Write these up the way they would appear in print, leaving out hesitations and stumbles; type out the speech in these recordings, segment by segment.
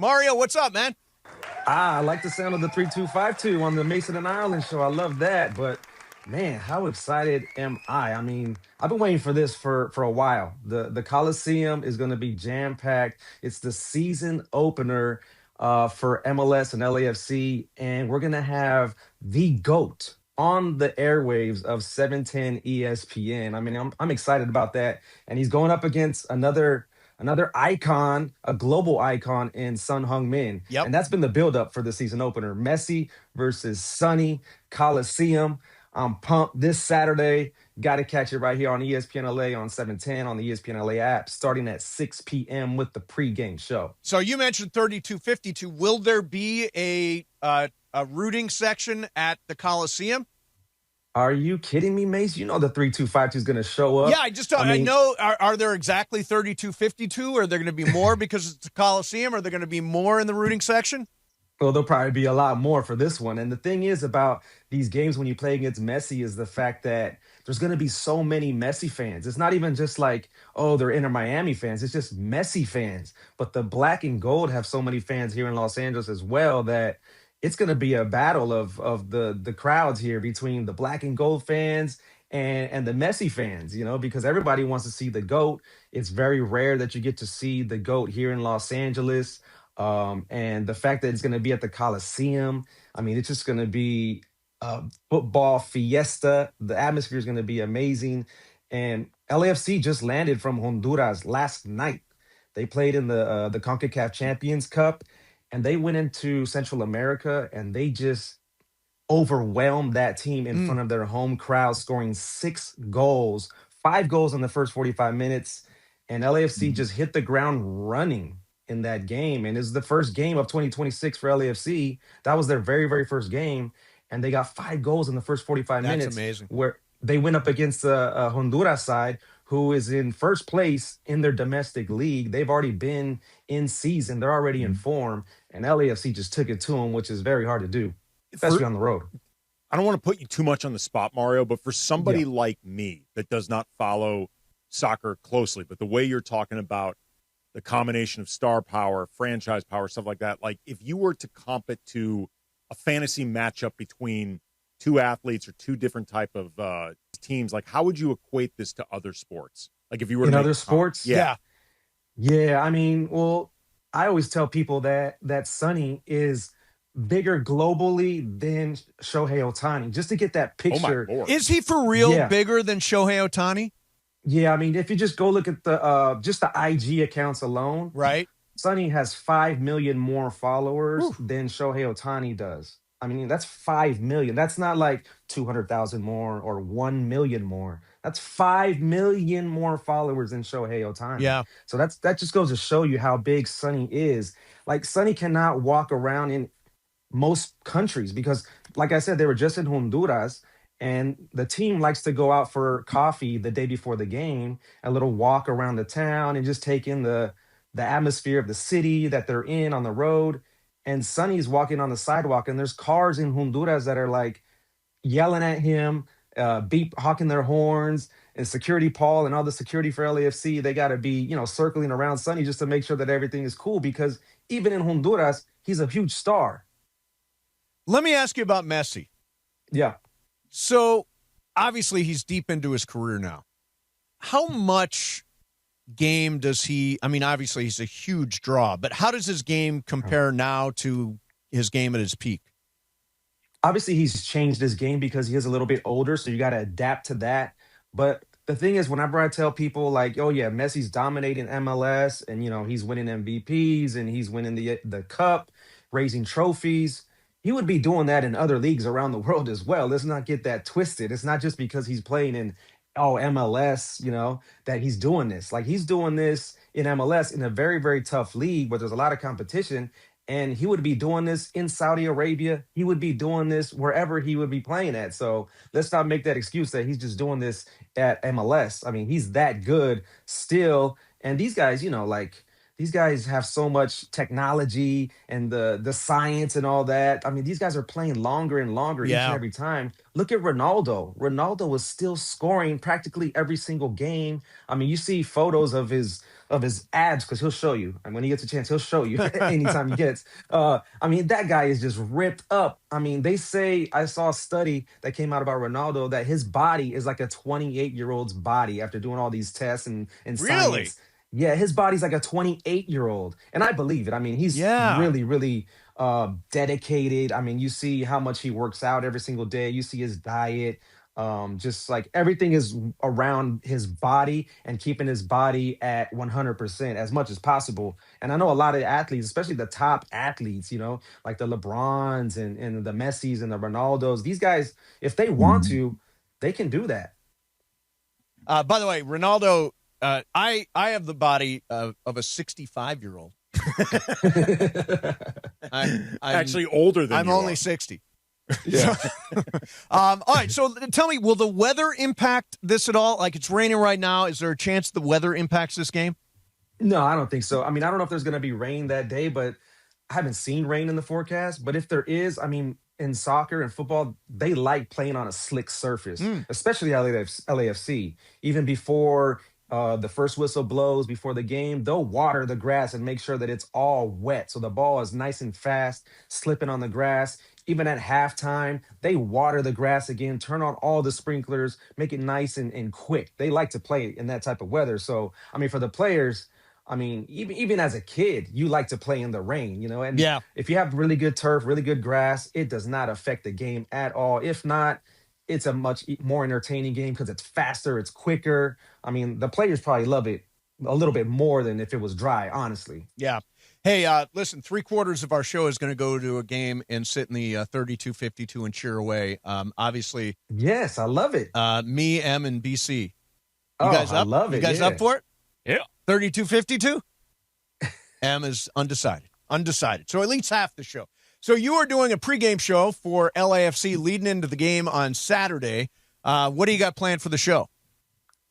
Mario, what's up, man? I like the sound of the 3252 on the Mason and Ireland show. I love that. But man, how excited am I? I mean, I've been waiting for this for a while. The Coliseum is going to be jam packed. It's the season opener for MLS and LAFC, and we're going to have the GOAT on the airwaves of 710 ESPN. I mean, I'm excited about that. And he's going up against another icon, a global icon in Son Heung-Min. Yep. And that's been the buildup for the season opener. Messi versus Sonny, Coliseum. I'm pumped this Saturday. Got to catch it right here on ESPN LA on 710 on the ESPN LA app, starting at 6 p.m. with the pregame show. So you mentioned 3252. Will there be a rooting section at the Coliseum? Are you kidding me, Mace? You know the 3252 is going to show up. Yeah, I know. Are there exactly 3252? Are there going to be more because it's the Coliseum? Are there going to be more in the rooting section? Well, there'll probably be a lot more for this one. And the thing is about these games when you play against Messi is the fact that there's going to be so many Messi fans. It's not even just like, oh, they're Inter Miami fans. It's just Messi fans. But the black and gold have so many fans here in Los Angeles as well that it's going to be a battle of the crowds here between the black and gold fans and the Messi fans, because everybody wants to see the GOAT. It's very rare that you get to see the GOAT here in Los Angeles. And the fact that it's going to be at the Coliseum, I mean, it's just going to be a football fiesta. The atmosphere is going to be amazing. And LAFC just landed from Honduras last night. They played in the CONCACAF Champions Cup, and they went into Central America, and they just overwhelmed that team in front of their home crowd, scoring 6 goals, 5 goals in the first 45 minutes. And LAFC just hit the ground running in that game. And it's the first game of 2026 for LAFC. That was their very, very first game. And they got 5 goals in the first 45 minutes. That's amazing. Where they went up against the Honduras side, who is in first place in their domestic league. They've already been in season. They're already in form. And LAFC just took it to them, which is very hard to do, especially on the road. I don't want to put you too much on the spot, Mario, but for somebody like me that does not follow soccer closely, but the way you're talking about the combination of star power, franchise power, stuff like that, like if you were to comp it to a fantasy matchup between two athletes or two different type of teams, like how would you equate this to other sports? Like if you were in to other sports? Yeah. I mean, well, I always tell people that Sonny is bigger globally than Shohei Ohtani, just to get that picture. Oh my Lord. Is he for real bigger than Shohei Ohtani? Yeah, I mean, if you just go look at the IG accounts alone, Right. Sonny has 5 million more followers than Shohei Ohtani does. I mean, that's 5 million. That's not like 200,000 more or 1 million more. That's 5 million more followers than Shohei Ohtani. Yeah. So that just goes to show you how big Sonny is. Like Sonny cannot walk around in most countries because, like I said, they were just in Honduras. And the team likes to go out for coffee the day before the game, a little walk around the town and just take in the atmosphere of the city that they're in on the road. And Sonny's walking on the sidewalk, and there's cars in Honduras that are like yelling at him, honking their horns, and security Paul and all the security for LAFC. They got to be, circling around Sonny just to make sure that everything is cool because even in Honduras, he's a huge star. Let me ask you about Messi. Yeah. So, obviously, he's deep into his career now. How much game does he – I mean, obviously, he's a huge draw, but how does his game compare now to his game at his peak? Obviously, he's changed his game because he is a little bit older, so you got to adapt to that. But the thing is, whenever I tell people, like, oh, yeah, Messi's dominating MLS, and, he's winning MVPs, and he's winning the Cup, raising trophies – he would be doing that in other leagues around the world as well. Let's not get that twisted. It's not just because he's playing in MLS, that he's doing this. Like he's doing this in MLS in a very, very tough league where there's a lot of competition. And he would be doing this in Saudi Arabia. He would be doing this wherever he would be playing at. So let's not make that excuse that he's just doing this at MLS. I mean, he's that good still. And these guys, these guys have so much technology and the science and all that. I mean, these guys are playing longer and longer each and every time. Look at Ronaldo. Ronaldo was still scoring practically every single game. I mean, you see photos of his of his abs because he'll show you. And when he gets a chance, he'll show you anytime he gets. I mean, that guy is just ripped up. I mean, they say I saw a study that came out about Ronaldo that his body is like a 28-year-old's body after doing all these tests and Really? science. Yeah, his body's like a 28-year-old, and I believe it. I mean, he's Yeah. really, really dedicated. I mean, you see how much he works out every single day. You see his diet. Just like everything is around his body and keeping his body at 100% as much as possible. And I know a lot of athletes, especially the top athletes, like the LeBrons and the Messis and the Ronaldos, these guys, if they want to, they can do that. By the way, Ronaldo, I have the body of a 65-year-old. I'm Actually older than I'm you only are. 60. Yeah. All right, so tell me, will the weather impact this at all? Like, it's raining right now. Is there a chance the weather impacts this game? No, I don't think so. I mean, I don't know if there's going to be rain that day, but I haven't seen rain in the forecast. But if there is, I mean, in soccer and football, they like playing on a slick surface, especially LAFC. Even before the first whistle blows, before the game, they'll water the grass and make sure that it's all wet. So the ball is nice and fast, slipping on the grass. Even at halftime, they water the grass again, turn on all the sprinklers, make it nice and quick. They like to play in that type of weather. So, I mean, for the players, I mean, even as a kid, you like to play in the rain, and Yeah. if you have really good turf, really good grass, it does not affect the game at all. If not, it's a much more entertaining game because it's faster, it's quicker. I mean, the players probably love it a little bit more than if it was dry, honestly. Yeah. Hey, listen, 3/4 of our show is going to go to a game and sit in the 32-52 and cheer away. Obviously, Yes, I love it. me, M, and BC. You Oh, guys I up? love You it, guys yeah. up for it? Yeah. 32-52? M is undecided. Undecided. So at least half the show. So you are doing a pregame show for LAFC leading into the game on Saturday. What do you got planned for the show?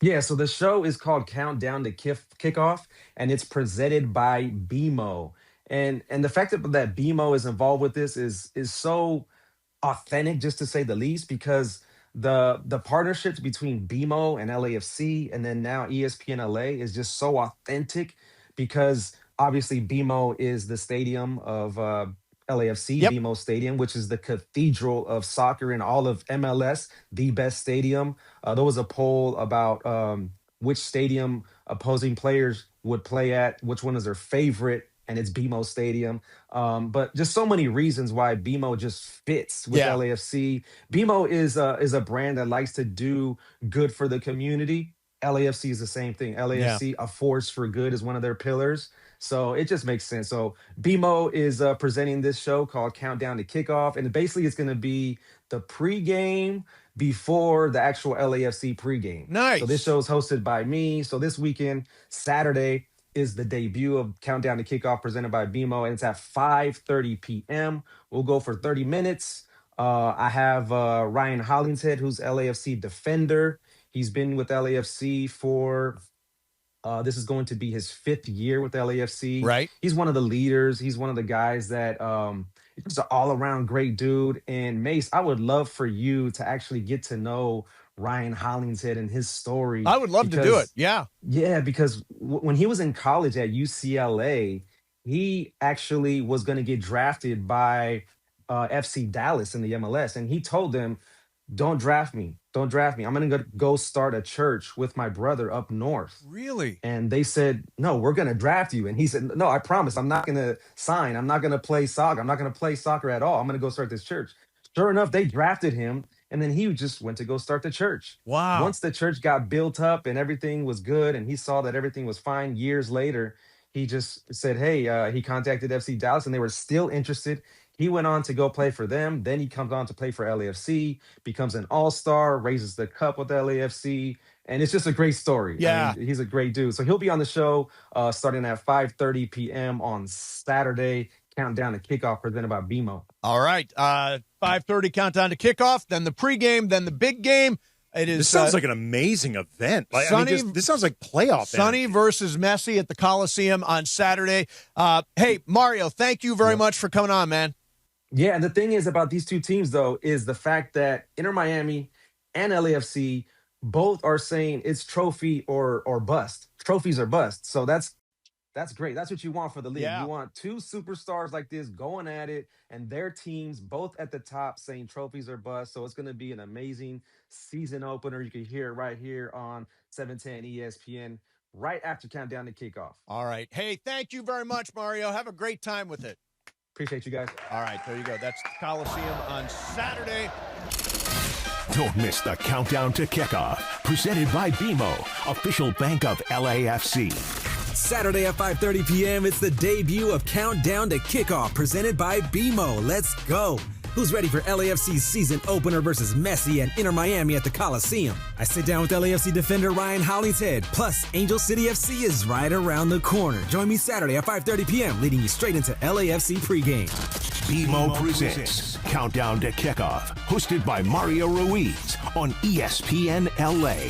Yeah, so the show is called Countdown to Kickoff, and it's presented by BMO. And the fact that BMO is involved with this is so authentic, just to say the least, because the partnerships between BMO and LAFC, and then now ESPN LA, is just so authentic because obviously BMO is the stadium of LAFC, Yep. BMO Stadium, which is the cathedral of soccer in all of MLS, the best stadium. There was a poll about which stadium opposing players would play at, which one is their favorite, and it's BMO Stadium. But just so many reasons why BMO just fits with Yeah. LAFC. BMO is a brand that likes to do good for the community. LAFC is the same thing. LAFC, a force for good, is one of their pillars. So it just makes sense. So BMO is presenting this show called Countdown to Kickoff, and basically it's going to be the pregame before the actual LAFC pregame. Nice. So this show is hosted by me. So this weekend, Saturday, is the debut of Countdown to Kickoff presented by BMO, and it's at 5:30 p.m. We'll go for 30 minutes. I have Ryan Hollingshead, who's LAFC defender. He's been with LAFC for this is going to be his 5th year with LAFC. Right. He's one of the leaders. He's one of the guys that he's an all-around great dude. And Mace, I would love for you to actually get to know Ryan Hollingshead and his story. I would love to do it. Yeah. Yeah, because when he was in college at UCLA, he actually was going to get drafted by FC Dallas in the MLS. And he told them, don't draft me. Don't draft me. I'm going to go start a church with my brother up north. Really? And they said, no, we're going to draft you. And he said, no, I promise I'm not going to sign. I'm not going to play soccer. I'm not going to play soccer at all. I'm going to go start this church. Sure enough, they drafted him. And then he just went to go start the church. Wow. Once the church got built up and everything was good and he saw that everything was fine, years later, he just said, hey, he contacted FC Dallas and they were still interested. He went on to go play for them. Then he comes on to play for LAFC, becomes an all-star, raises the cup with LAFC. And it's just a great story. Yeah. I mean, he's a great dude. So he'll be on the show starting at 5:30 p.m. on Saturday. Countdown to Kickoff presented by BMO. All right. 5:30 countdown to kickoff, then the pregame, then the big game. It is This sounds like an amazing event. Like, Sonny- this sounds like playoff. Sonny energy. versus Messi at the Coliseum on Saturday. Hey, Mario, thank you very much for coming on, man. Yeah, and the thing is about these two teams, though, is the fact that Inter Miami and LAFC both are saying it's trophy or bust. Trophies or bust. So that's great. That's what you want for the league. Yeah. You want two superstars like this going at it, and their teams both at the top saying trophies or bust. So it's going to be an amazing season opener. You can hear it right here on 710 ESPN right after countdown to kickoff. All right. Hey, thank you very much, Mario. Have a great time with it. Appreciate you guys. All right, there you go. That's the Coliseum on Saturday. Don't miss the countdown to kickoff. Presented by BMO, official bank of LAFC. Saturday at 5:30 p.m., it's the debut of Countdown to Kickoff, presented by BMO. Let's go. Who's ready for LAFC's season opener versus Messi and Inter Miami at the Coliseum? I sit down with LAFC defender Ryan Hollingshead. Plus, Angel City FC is right around the corner. Join me Saturday at 5:30 p.m., leading you straight into LAFC pregame. BMO presents Countdown to Kickoff, hosted by Mario Ruiz on ESPN LA.